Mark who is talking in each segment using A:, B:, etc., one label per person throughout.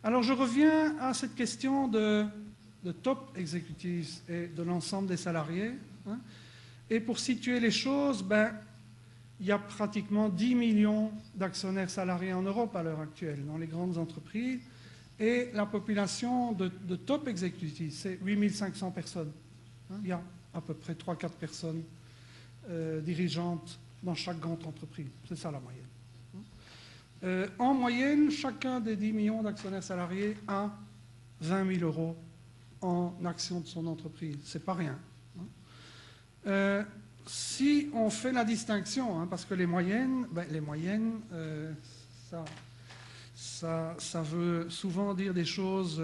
A: Alors je reviens à cette question de top executives et de l'ensemble des salariés. Hein. Et pour situer les choses, il y a pratiquement 10 millions d'actionnaires salariés en Europe à l'heure actuelle, dans les grandes entreprises. Et la population de top executives, c'est 8500 personnes. Hein. Il y a à peu près 3-4 personnes dirigeantes dans chaque grande entreprise. C'est ça la moyenne. En moyenne, chacun des 10 millions d'actionnaires salariés a 20 000 euros en actions de son entreprise. C'est pas rien. Si on fait la distinction, parce que les moyennes, ça veut souvent dire des choses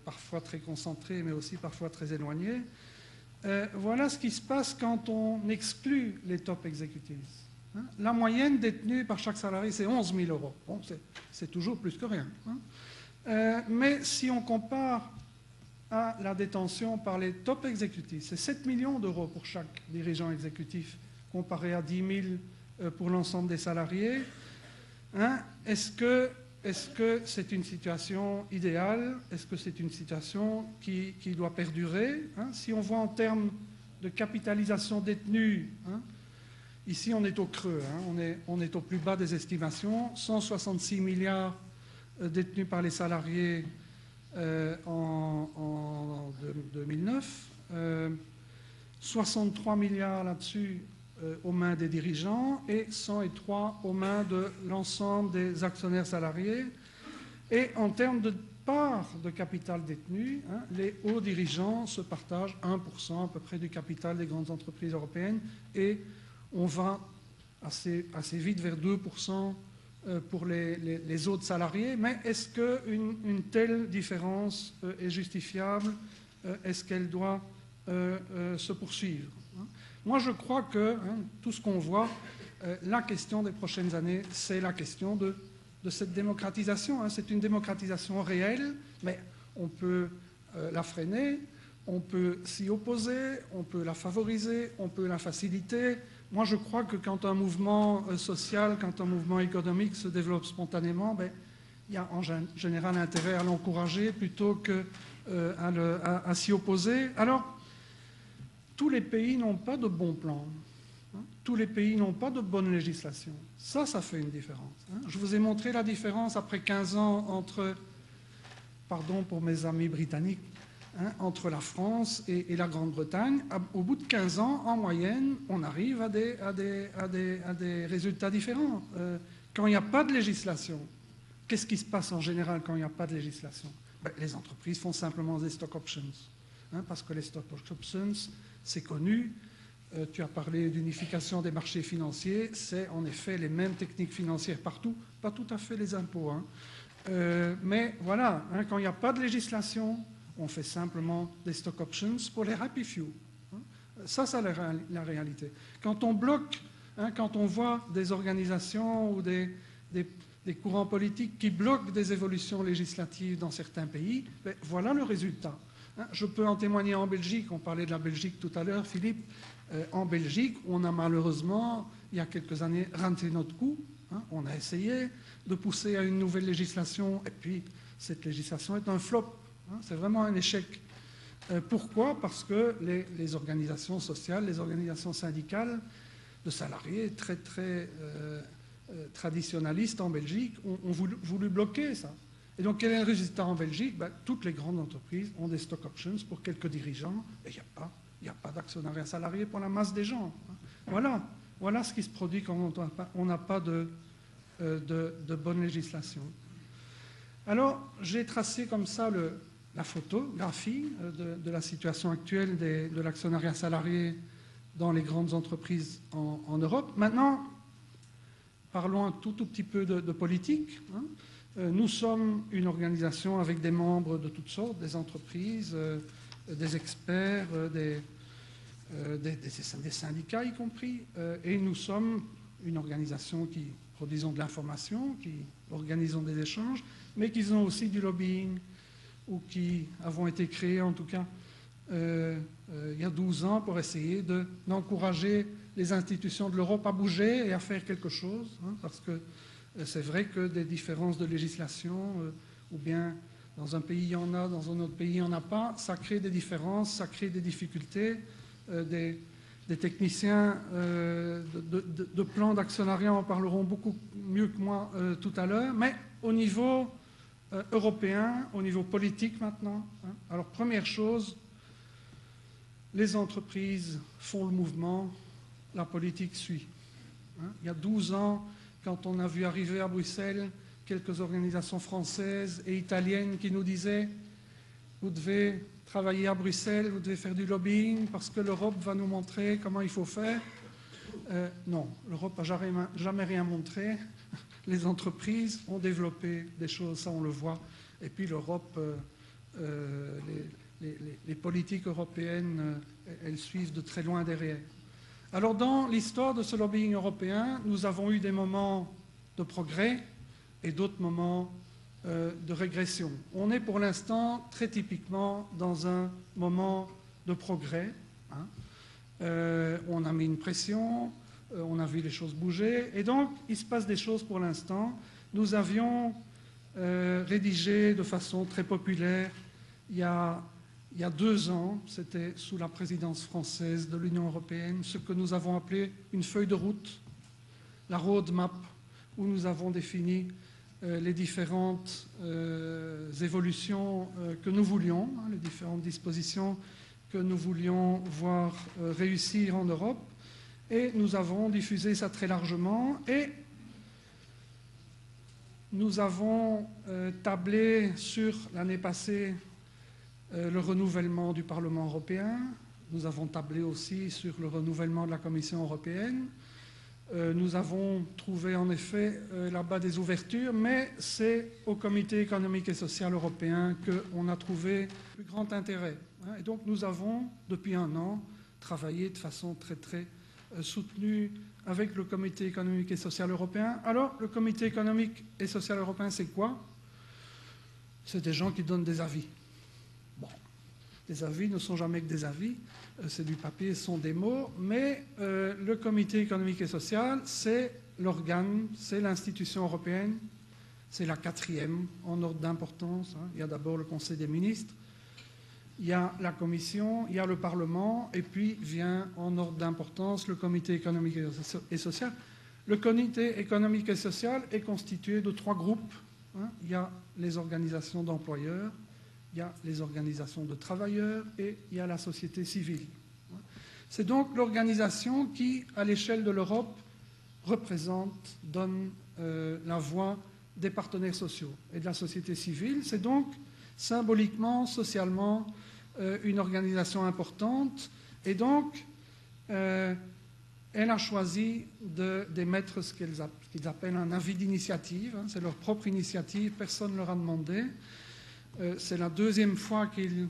A: parfois très concentrées, mais aussi parfois très éloignées. Voilà ce qui se passe quand on exclut les top executives. La moyenne détenue par chaque salarié, c'est 11 000 euros. Bon, c'est toujours plus que rien. Mais si on compare à la détention par les top exécutifs, c'est 7 millions d'euros pour chaque dirigeant exécutif, comparé à 10 000 pour l'ensemble des salariés. Est-ce que c'est une situation idéale? Est-ce que c'est une situation qui doit perdurer? Si on voit en termes de capitalisation détenue, ici on est au creux, on est au plus bas des estimations, 166 milliards détenus par les salariés en 2009, 63 milliards là-dessus aux mains des dirigeants et 103 aux mains de l'ensemble des actionnaires salariés. Et en termes de part de capital détenu, les hauts dirigeants se partagent 1% à peu près du capital des grandes entreprises européennes et on va assez vite vers 2% pour les autres salariés. Mais est-ce qu'une telle différence est justifiable? Est-ce qu'elle doit se poursuivre? Moi, je crois que tout ce qu'on voit, la question des prochaines années, c'est la question de cette démocratisation. C'est une démocratisation réelle, mais on peut la freiner, on peut s'y opposer, on peut la favoriser, on peut la faciliter. Moi, je crois que quand un mouvement social, quand un mouvement économique se développe spontanément, il y a en général intérêt à l'encourager plutôt qu'à s'y opposer. Alors, tous les pays n'ont pas de bons plans. Tous les pays n'ont pas de bonne législation. Ça fait une différence. Je vous ai montré la différence après 15 ans entre, pardon pour mes amis britanniques, entre la France et la Grande-Bretagne. Au bout de 15 ans, en moyenne, on arrive à des résultats différents. Quand il n'y a pas de législation, qu'est-ce qui se passe en général quand il n'y a pas de législation? Les entreprises font simplement des stock options. Parce que les stock options, c'est connu. Tu as parlé d'unification des marchés financiers. C'est en effet les mêmes techniques financières partout. Pas tout à fait les impôts. Mais voilà, quand il n'y a pas de législation, on fait simplement des stock options pour les happy few. Ça, c'est la réalité. Quand on bloque, quand on voit des organisations ou des courants politiques qui bloquent des évolutions législatives dans certains pays, voilà le résultat. Je peux en témoigner en Belgique. On parlait de la Belgique tout à l'heure, Philippe. En Belgique, on a malheureusement, il y a quelques années, raté notre coup. On a essayé de pousser à une nouvelle législation et puis cette législation est un flop. C'est vraiment un échec. Pourquoi? Parce que les organisations sociales, les organisations syndicales de salariés très traditionnalistes en Belgique ont voulu bloquer ça. Et donc, quel est le résultat en Belgique? Toutes les grandes entreprises ont des stock options pour quelques dirigeants et il n'y a pas d'actionnariat salarié pour la masse des gens. Voilà ce qui se produit quand on n'a pas de bonne législation. Alors, j'ai tracé comme ça la photographie de la situation actuelle de l'actionnariat salarié dans les grandes entreprises en Europe. Maintenant, parlons un tout petit peu de politique. Nous sommes une organisation avec des membres de toutes sortes, des entreprises, des experts, des syndicats y compris, et nous sommes une organisation qui produisons de l'information, qui organisons des échanges, mais qui ont aussi du lobbying, ou qui avons été créés en tout cas il y a 12 ans pour essayer d'encourager les institutions de l'Europe à bouger et à faire quelque chose, parce que c'est vrai que des différences de législation ou bien dans un pays il y en a, dans un autre pays il n'y en a pas, ça crée des différences, ça crée des difficultés. Des techniciens de plans d'actionnariat en parleront beaucoup mieux que moi tout à l'heure, mais au niveau européen, au niveau politique maintenant. Alors première chose, les entreprises font le mouvement, la politique suit. Il y a 12 ans, quand on a vu arriver à Bruxelles quelques organisations françaises et italiennes qui nous disaient « Vous devez travailler à Bruxelles, vous devez faire du lobbying parce que l'Europe va nous montrer comment il faut faire. » Non, l'Europe n'a jamais rien montré. Les entreprises ont développé des choses, ça on le voit. Et puis l'Europe, les politiques européennes, elles suivent de très loin derrière. Alors dans l'histoire de ce lobbying européen, nous avons eu des moments de progrès et d'autres moments de régression. On est pour l'instant très typiquement dans un moment de progrès. On a mis une pression, on a vu les choses bouger, et donc il se passe des choses pour l'instant. Nous avions rédigé de façon très populaire il y a 2 ans, c'était sous la présidence française de l'Union européenne, ce que nous avons appelé une feuille de route, la roadmap, où nous avons défini les différentes évolutions que nous voulions, les différentes dispositions que nous voulions voir réussir en Europe. Et nous avons diffusé ça très largement et nous avons tablé sur l'année passée le renouvellement du Parlement européen. Nous avons tablé aussi sur le renouvellement de la Commission européenne. Nous avons trouvé en effet là-bas des ouvertures, mais c'est au Comité économique et social européen qu'on a trouvé le plus grand intérêt. Et donc nous avons, depuis 1 an, travaillé de façon très très soutenue avec le Comité économique et social européen. Alors, le Comité économique et social européen, c'est quoi? C'est des gens qui donnent des avis. Bon, les avis ne sont jamais que des avis, c'est du papier, ce sont des mots, mais le Comité économique et social, c'est l'organe, c'est l'institution européenne, c'est la 4e en ordre d'importance. Il y a d'abord le Conseil des ministres, il y a la Commission, il y a le Parlement, et puis vient en ordre d'importance le Comité économique et social. Le Comité économique et social est constitué de 3 groupes. Il y a les organisations d'employeurs, il y a les organisations de travailleurs et il y a la société civile. C'est donc l'organisation qui, à l'échelle de l'Europe, représente, donne la voix des partenaires sociaux et de la société civile. C'est donc symboliquement, socialement, une organisation importante. Et donc, elle a choisi d'émettre ce qu'ils appellent un avis d'initiative. C'est leur propre initiative, personne ne leur a demandé. C'est la 2e fois qu'ils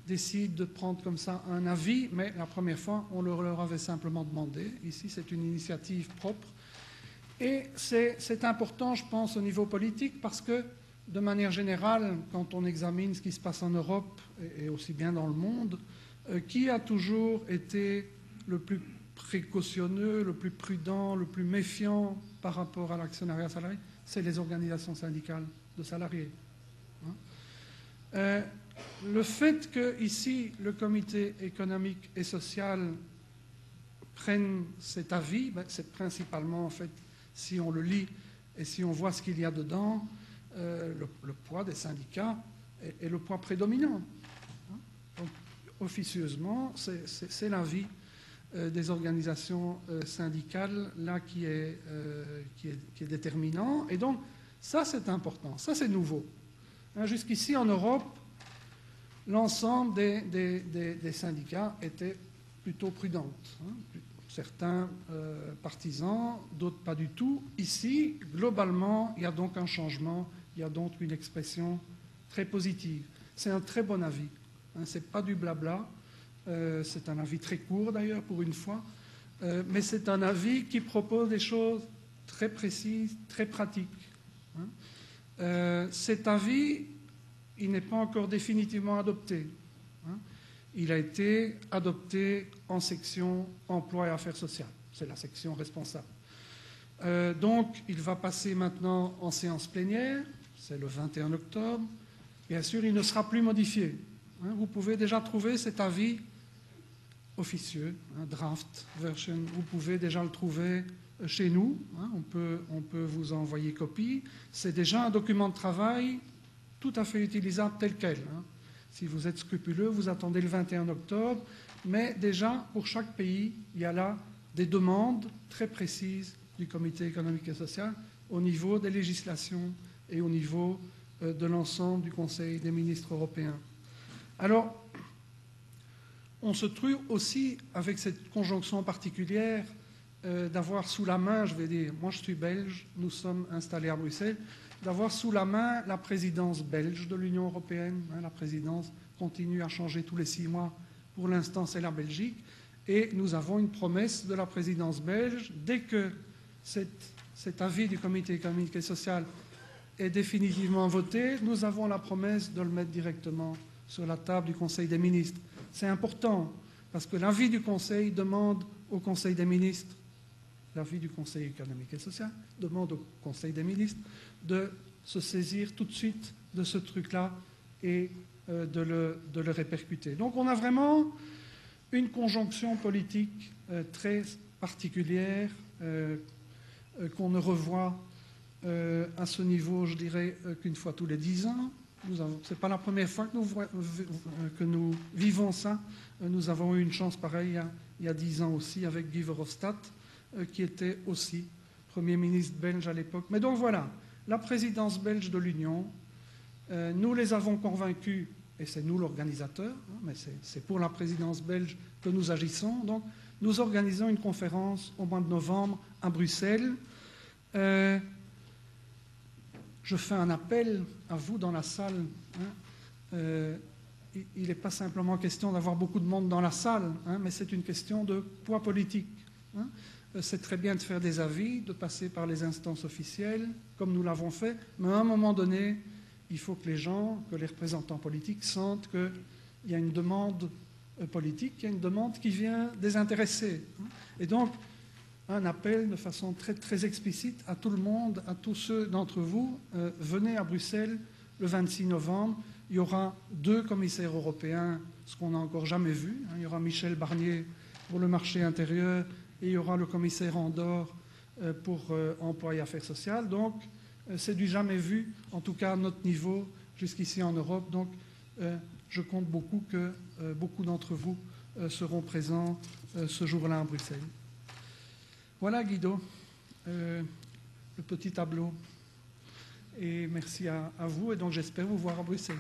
A: décident de prendre comme ça un avis, mais la première fois, on leur avait simplement demandé. Ici, c'est une initiative propre. Et c'est important, je pense, au niveau politique, parce que, de manière générale, quand on examine ce qui se passe en Europe, et aussi bien dans le monde, qui a toujours été le plus précautionneux, le plus prudent, le plus méfiant par rapport à l'actionnariat salarié? C'est les organisations syndicales de salariés. Le fait que, ici, le Comité économique et social prenne cet avis, c'est principalement, en fait, si on le lit et si on voit ce qu'il y a dedans, le poids des syndicats est le poids prédominant. Donc, officieusement, c'est l'avis des organisations syndicales là qui est déterminant. Et donc, ça, c'est important. Ça, c'est nouveau. Jusqu'ici, en Europe, l'ensemble des syndicats étaient plutôt prudentes. Certains partisans, d'autres pas du tout. Ici, globalement, il y a donc un changement, il y a donc une expression très positive. C'est un très bon avis. Ce n'est pas du blabla. C'est un avis très court, d'ailleurs, pour une fois. Mais c'est un avis qui propose des choses très précises, très pratiques. Cet avis, il n'est pas encore définitivement adopté. Il a été adopté en section emploi et affaires sociales. C'est la section responsable. Donc, il va passer maintenant en séance plénière. c'est le 21 octobre. Bien sûr, il ne sera plus modifié. Vous pouvez déjà trouver cet avis officieux, draft version. Vous pouvez déjà le trouver chez nous. On peut vous envoyer copie. C'est déjà un document de travail tout à fait utilisable tel quel. Si vous êtes scrupuleux, vous attendez le 21 octobre. Mais déjà, pour chaque pays, il y a là des demandes très précises du Comité économique et social au niveau des législations et au niveau de l'ensemble du Conseil des ministres européens. Alors, on se trouve aussi avec cette conjonction particulière d'avoir sous la main, je vais dire, moi je suis belge, nous sommes installés à Bruxelles, d'avoir sous la main la présidence belge de l'Union européenne. La présidence continue à changer tous les 6 mois. Pour l'instant, c'est la Belgique. Et nous avons une promesse de la présidence belge. Dès que cet avis du Comité économique et social est définitivement voté, nous avons la promesse de le mettre directement sur la table du Conseil des ministres. C'est important, parce que l'avis du Conseil demande au Conseil des ministres, l'avis du Conseil économique et social demande au Conseil des ministres de se saisir tout de suite de ce truc-là et de le répercuter. Donc on a vraiment une conjonction politique très particulière qu'on ne revoit à ce niveau, je dirais, qu'une fois tous les 10 ans. Ce n'est pas la première fois que nous vivons ça. Nous avons eu une chance pareille il y a 10 ans aussi avec Guy Verhofstadt, qui était aussi Premier ministre belge à l'époque. Mais donc voilà, la présidence belge de l'Union, nous les avons convaincus, et c'est nous l'organisateur, mais c'est pour la présidence belge que nous agissons. Donc nous organisons une conférence au mois de novembre à Bruxelles. Je fais un appel à vous dans la salle. Il n'est pas simplement question d'avoir beaucoup de monde dans la salle, mais c'est une question de poids politique. C'est très bien de faire des avis, de passer par les instances officielles, comme nous l'avons fait, mais à un moment donné, il faut que les gens, que les représentants politiques sentent qu'il y a une demande politique, qu'il y a une demande qui vient des intéressés. Et donc, un appel de façon très, très explicite à tout le monde, à tous ceux d'entre vous, venez à Bruxelles le 26 novembre. Il y aura 2 commissaires européens, ce qu'on n'a encore jamais vu. Il y aura Michel Barnier pour le marché intérieur et il y aura le commissaire Andor pour emploi et affaires sociales. Donc, c'est du jamais vu, en tout cas à notre niveau, jusqu'ici en Europe. Donc, je compte beaucoup que beaucoup d'entre vous seront présents ce jour-là à Bruxelles. Voilà Guido, le petit tableau. Et merci à vous, et donc j'espère vous voir à Bruxelles.